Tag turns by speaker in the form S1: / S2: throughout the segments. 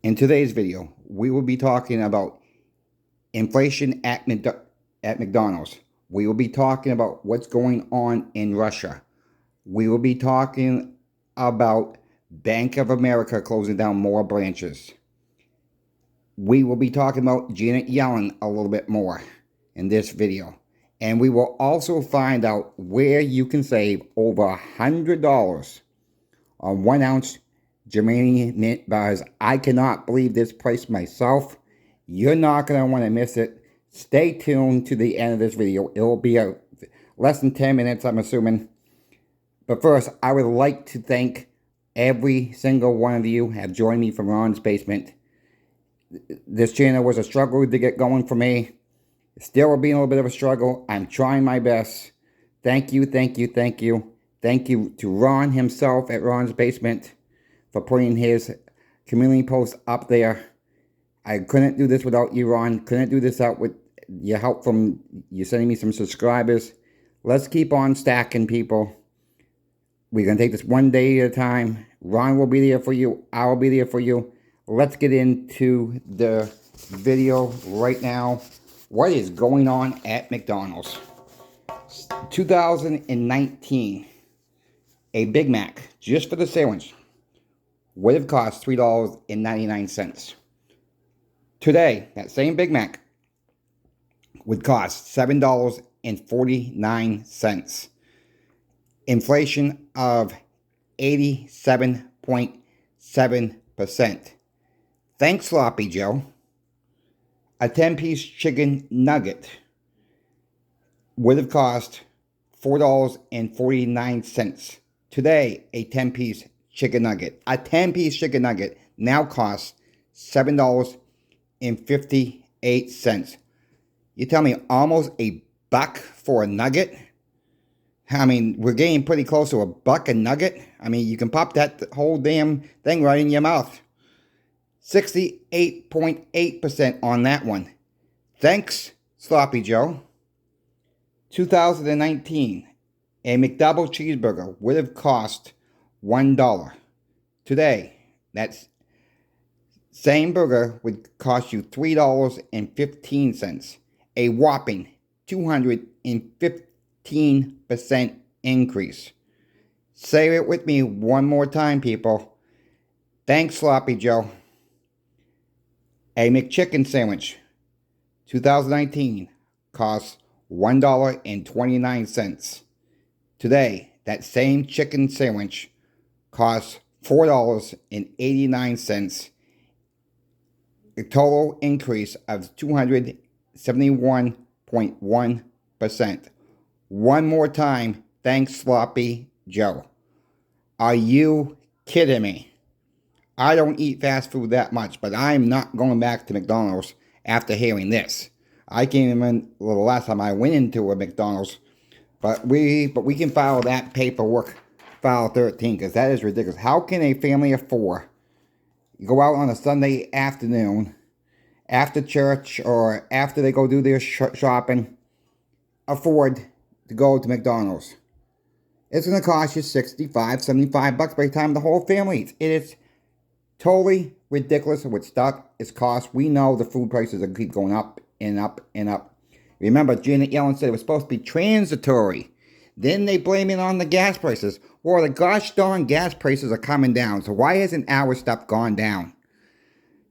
S1: In today's video, we will be talking about inflation at McDonald's. We will be talking about what's going on in Russia. We will be talking about Bank of America closing down more branches. We will be talking about Janet Yellen a little bit more in this video. And we will also find out where you can save over $100 on 1 ounce germanium mint bars. I cannot believe this price myself. You're not going to want to miss it. Stay tuned to the end of this video. It will be less than 10 minutes, I'm assuming. But first, I would like to thank every single one of you who have joined me from Ron's Basement. This channel was a struggle to get going for me. Still will be a little bit of a struggle. I'm trying my best. Thank you, thank you, thank you. Thank you to Ron himself at Ron's Basement for putting his community post up there. I couldn't do this without you, Ron. Couldn't do this out with your help from you sending me some subscribers. Let's keep on stacking, people. We're going to take this one day at a time. Ron will be there for you. I will be there for you. Let's get into the video right now. What is going on at McDonald's? 2019, a Big Mac, just for the sandwich, would have cost $3.99. Today, that same Big Mac would cost $7.49. Inflation of 87.7%. Thanks, Sloppy Joe. A 10-piece chicken nugget would have cost $4.49. Today, a 10-piece chicken nugget. A 10-piece chicken nugget now costs $7.58. You tell me almost a buck for a nugget? I mean, we're getting pretty close to a buck a nugget. I mean, you can pop that whole damn thing right in your mouth. 68.8% on that one. Thanks, Sloppy Joe. 2019, a McDouble cheeseburger would have cost $1. Today, that same burger would cost you $3.15. A whopping 215% increase. Say it with me one more time, people. Thanks, Sloppy Joe. A McChicken sandwich, 2019, costs $1.29. Today, that same chicken sandwich costs $4.89. A total increase of 271.1%. One more time, thanks, Sloppy Joe. Are you kidding me? I don't eat fast food that much, but I'm not going back to McDonald's after hearing this. I can't even, well, the last time I went into a McDonald's, but we can file that paperwork, file 13, because that is ridiculous. How can a family of 4 go out on a Sunday afternoon, after church, or after they go do their shopping, afford to go to McDonald's? It's going to cost you $65, $75 by the time the whole family eats. It is totally ridiculous what stuff is cost. We know the food prices are keep going up and up and up. Remember, Janet Yellen said it was supposed to be transitory. Then they blame it on the gas prices. Well, the gosh darn gas prices are coming down. So why hasn't our stuff gone down?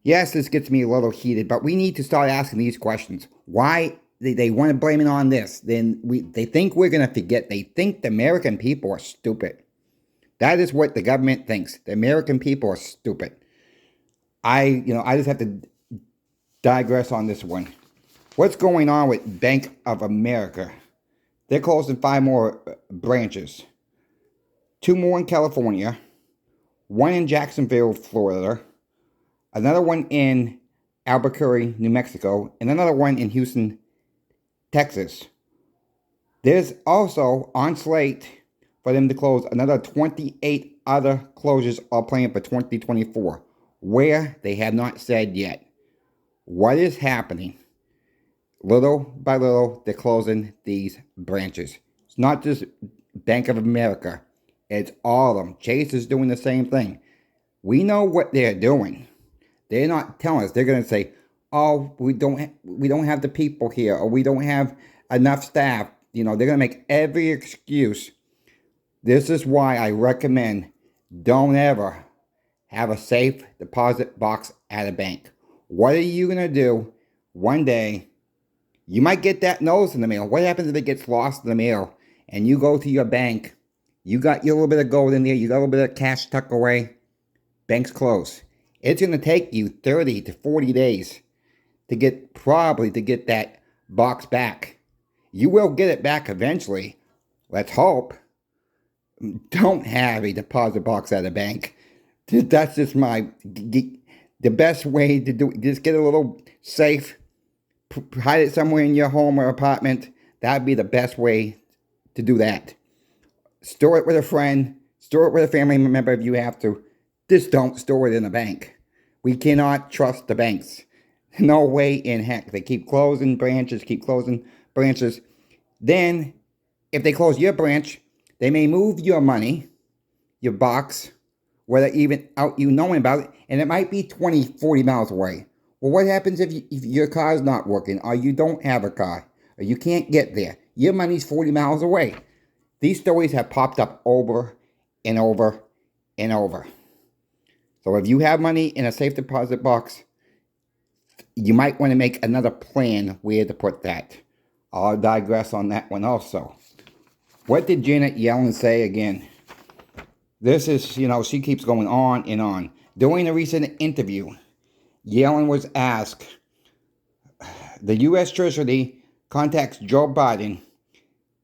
S1: Yes, this gets me a little heated, but we need to start asking these questions. Why they want to blame it on this? Then they think we're going to forget. They think the American people are stupid. That is what the government thinks. The American people are stupid. I just have to digress on this one. What's going on with Bank of America? They're closing 5 more branches. 2 more in California. 1 in Jacksonville, Florida. Another one in Albuquerque, New Mexico. And another one in Houston, Texas. There's also on slate for them to close another 28 other closures are planned for 2024. Where they have not said yet. What is happening? Little by little, they're closing these branches. It's not just Bank of America. It's all of them. Chase is doing the same thing. We know what they're doing. They're not telling us. They're going to say, "Oh, we don't have the people here, or we don't have enough staff." They're going to make every excuse. This is why I recommend don't ever have a safe deposit box at a bank. What are you going to do one day? You might get that notice in the mail. What happens if it gets lost in the mail and you go to your bank? You got your little bit of gold in there. You got a little bit of cash tucked away. Bank's closed. It's going to take you 30 to 40 days to get that box back. You will get it back eventually. Let's hope. Don't have a deposit box at a bank. That's just the best way to do it. Just get a little safe. Hide it somewhere in your home or apartment. That'd be the best way to do that. Store it with a friend. Store it with a family member if you have to. Just don't store it in a bank. We cannot trust the banks. No way in heck. They keep closing branches, Then, if they close your branch, they may move your money, your box, without even out you knowing about it, and it might be 20, 40 miles away. Well, what happens if your car's not working, or you don't have a car, or you can't get there? Your money's 40 miles away. These stories have popped up over and over and over. So if you have money in a safe deposit box, you might want to make another plan where to put that. I'll digress on that one also. What did Janet Yellen say again? This is, she keeps going on and on. During a recent interview, Yellen was asked, the U.S. Treasury contacts Joe Biden,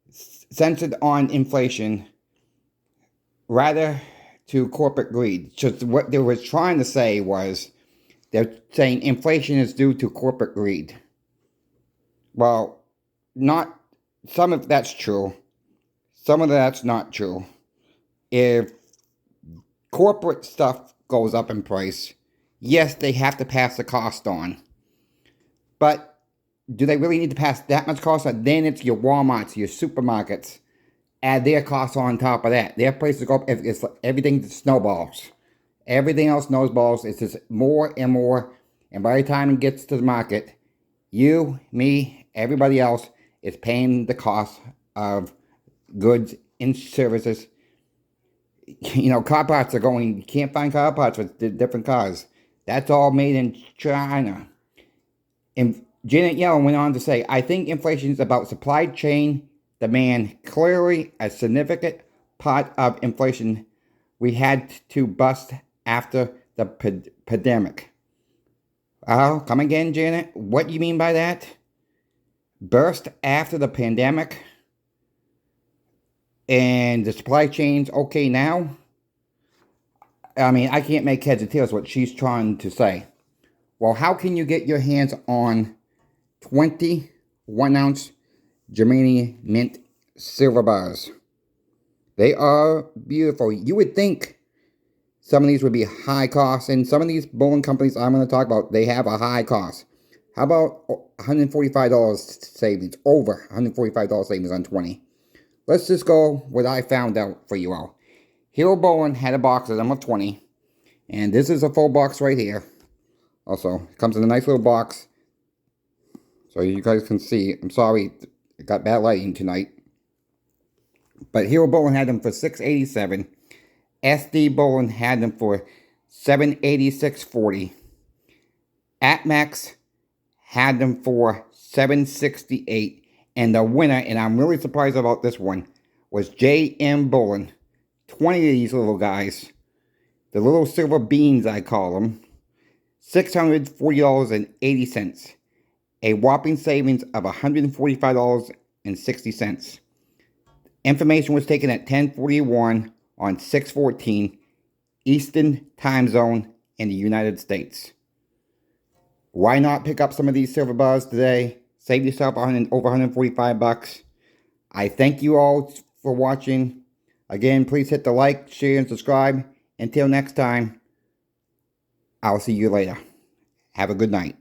S1: censored on inflation, rather to corporate greed. Just what they were trying to say was, they're saying inflation is due to corporate greed. Well, some of that's true. Some of that's not true. If corporate stuff goes up in price, yes, they have to pass the cost on. But do they really need to pass that much cost on? Then it's your Walmarts, your supermarkets, add their costs on top of that. Their prices go up. Everything snowballs. Everything else snowballs. It's just more and more. And by the time it gets to the market, you, me, everybody else is paying the cost of goods and services. Car parts are going, you can't find car parts for different cars. That's all made in China. And Janet Yellen went on to say, I think inflation is about supply chain demand. Clearly, a significant part of inflation we had to bust after the pandemic. Oh, come again, Janet? What do you mean by that? Burst after the pandemic? And the supply chain's okay now? I mean, I can't make heads or tails what she's trying to say. Well, how can you get your hands on 20 1-ounce Germany mint silver bars? They are beautiful. You would think some of these would be high cost, and some of these bowling companies I'm going to talk about, they have a high cost. How about $145 savings? Over $145 savings on 20. Let's just go what I found out for you all. Hero Bowling had a box of them of 20. And this is a full box right here. Also, it comes in a nice little box. So you guys can see. I'm sorry, it got bad lighting tonight. But Hero Bowling had them for $687. SD Bowling had them for $786.40. AtMax had them for $768. And the winner, and I'm really surprised about this one, was JM Bowling. 20 of these little guys. The little silver beans, I call them. $640.80. A whopping savings of $145.60. Information was taken at 10:41 on 6/14 Eastern Time Zone in the United States. Why not pick up some of these silver bars today? Save yourself over $145. I thank you all for watching. Again, please hit the like, share, and subscribe. Until next time, I'll see you later. Have a good night.